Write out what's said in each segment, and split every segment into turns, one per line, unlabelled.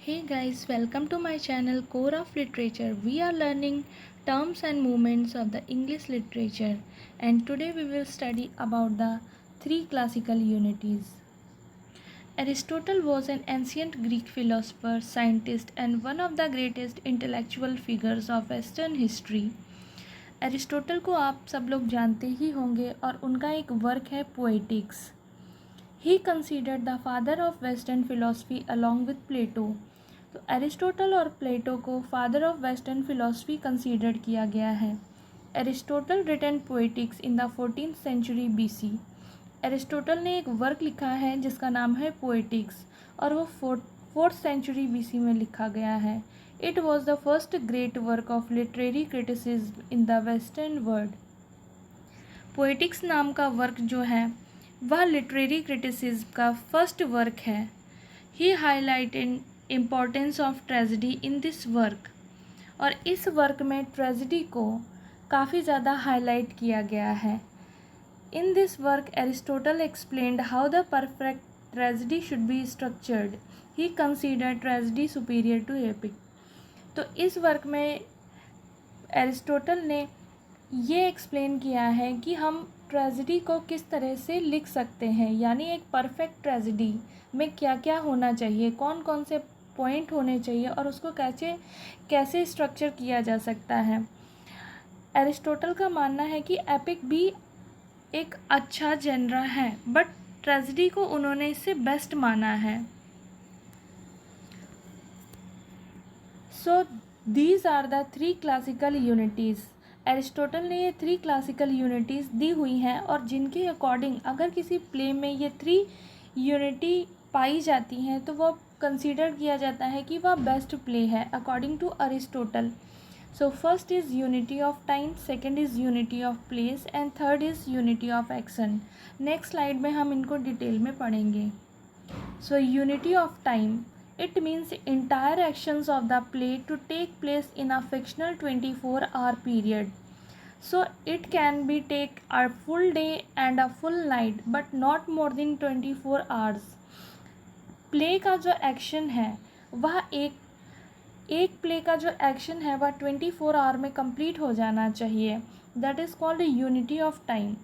Hey guys, welcome to my channel Core of Literature. We are learning terms and movements of the English literature, and today we will study about the three classical unities. Aristotle was an ancient Greek philosopher, scientist, and one of the greatest intellectual figures of Western history. Aristotle को आप सब लोग जानते ही होंगे और उनका एक work है poetics. He considered the father of Western philosophy along with Plato. तो एरिस्टोटल और प्लेटो को father of western philosophy consider किया गया है. Aristotle written poetics in the 14th century BC. Aristotle ने एक वर्क लिखा है जिसका नाम है पोएटिक्स और वो 4th सेंचुरी BC में लिखा गया है. It was the first great work of literary criticism in the western world. Poetics नाम का वर्क जो है वह लिटरेरी क्रिटिसिज्म का फर्स्ट वर्क है. He highlighted importance of tragedy in this work. और इस वर्क में ट्रेजेडी को काफ़ी ज़्यादा हाईलाइट किया गया है. In this work Aristotle explained how the perfect tragedy should be structured. He consider tragedy superior to epic. तो इस वर्क में एरिस्टोटल ने ये एक्सप्लेन किया है कि हम ट्रेजेडी को किस तरह से लिख सकते हैं, यानी एक परफेक्ट ट्रेजेडी में क्या क्या होना चाहिए, कौन कौन से पॉइंट होने चाहिए और उसको कैसे स्ट्रक्चर किया जा सकता है. एरिस्टोटल का मानना है कि एपिक भी एक अच्छा जेनरा है, बट ट्रेजेडी को उन्होंने इससे बेस्ट माना है. So these are the three classical unities. Aristotle ने ये थ्री क्लासिकल यूनिटीज़ दी हुई हैं और जिनके अकॉर्डिंग अगर किसी प्ले में ये थ्री यूनिटी पाई जाती हैं तो वो कंसीडर किया जाता है कि वह बेस्ट प्ले है according to Aristotle. So first is unity of time, second is unity of place and third is unity of action. Next slide में हम इनको डिटेल में पढ़ेंगे. So unity of time, it means entire actions of the play to take place in a fictional 24-hour period. So it can be take a full day and a full night but not more than 24 hours. Play का जो action है वह एक play का जो action है वह 24 our में कंप्लीट हो जाना चाहिए. That is called unity of time.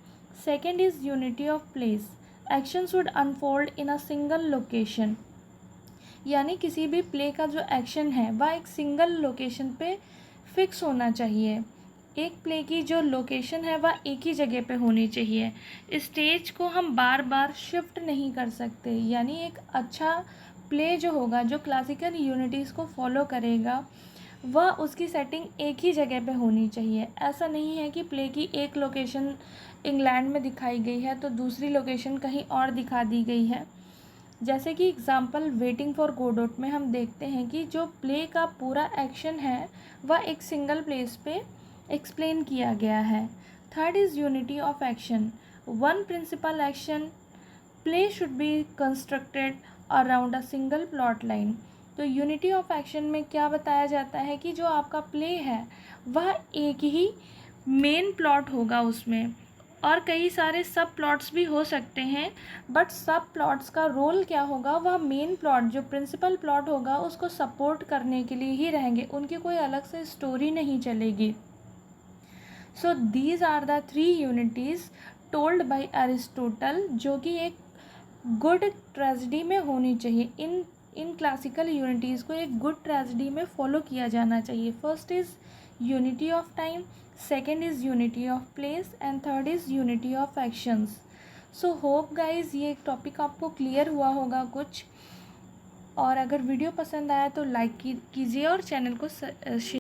Second is unity of place. Action should unfold in a single location. यानी किसी भी प्ले का जो एक्शन है वह एक सिंगल लोकेशन पे फिक्स होना चाहिए. एक प्ले की जो लोकेशन है वह एक ही जगह पे होनी चाहिए. स्टेज को हम बार बार शिफ्ट नहीं कर सकते. यानी एक अच्छा प्ले जो होगा, जो क्लासिकल यूनिटीज़ को फॉलो करेगा, वह उसकी सेटिंग एक ही जगह पे होनी चाहिए. ऐसा नहीं है कि प्ले की एक लोकेशन इंग्लैंड में दिखाई गई है तो दूसरी लोकेशन कहीं और दिखा दी गई है. जैसे कि एग्ज़ाम्पल वेटिंग फॉर गोडोट में हम देखते हैं कि जो प्ले का पूरा एक्शन है वह एक सिंगल प्लेस पे एक्सप्लेन किया गया है. Third is unity of action. One principal action play should be constructed around a single plot line. तो यूनिटी ऑफ एक्शन में क्या बताया जाता है कि जो आपका प्ले है वह एक ही मेन प्लॉट होगा उसमें, और कई सारे सब प्लॉट्स भी हो सकते हैं, बट सब प्लॉट्स का रोल क्या होगा, वह मेन प्लॉट जो प्रिंसिपल प्लॉट होगा उसको सपोर्ट करने के लिए ही रहेंगे. उनकी कोई अलग से स्टोरी नहीं चलेगी. So these are the three unities told by Aristotle, जो कि एक गुड ट्रेजेडी में होनी चाहिए. इन क्लासिकल यूनिटीज़ को एक गुड ट्रेजेडी में फॉलो किया जाना चाहिए. First is unity of time, second is unity of place and third is unity of actions. So hope guys ये टॉपिक आपको क्लियर हुआ होगा कुछ, और अगर वीडियो पसंद आया तो लाइक कीजिए और चैनल को शेयर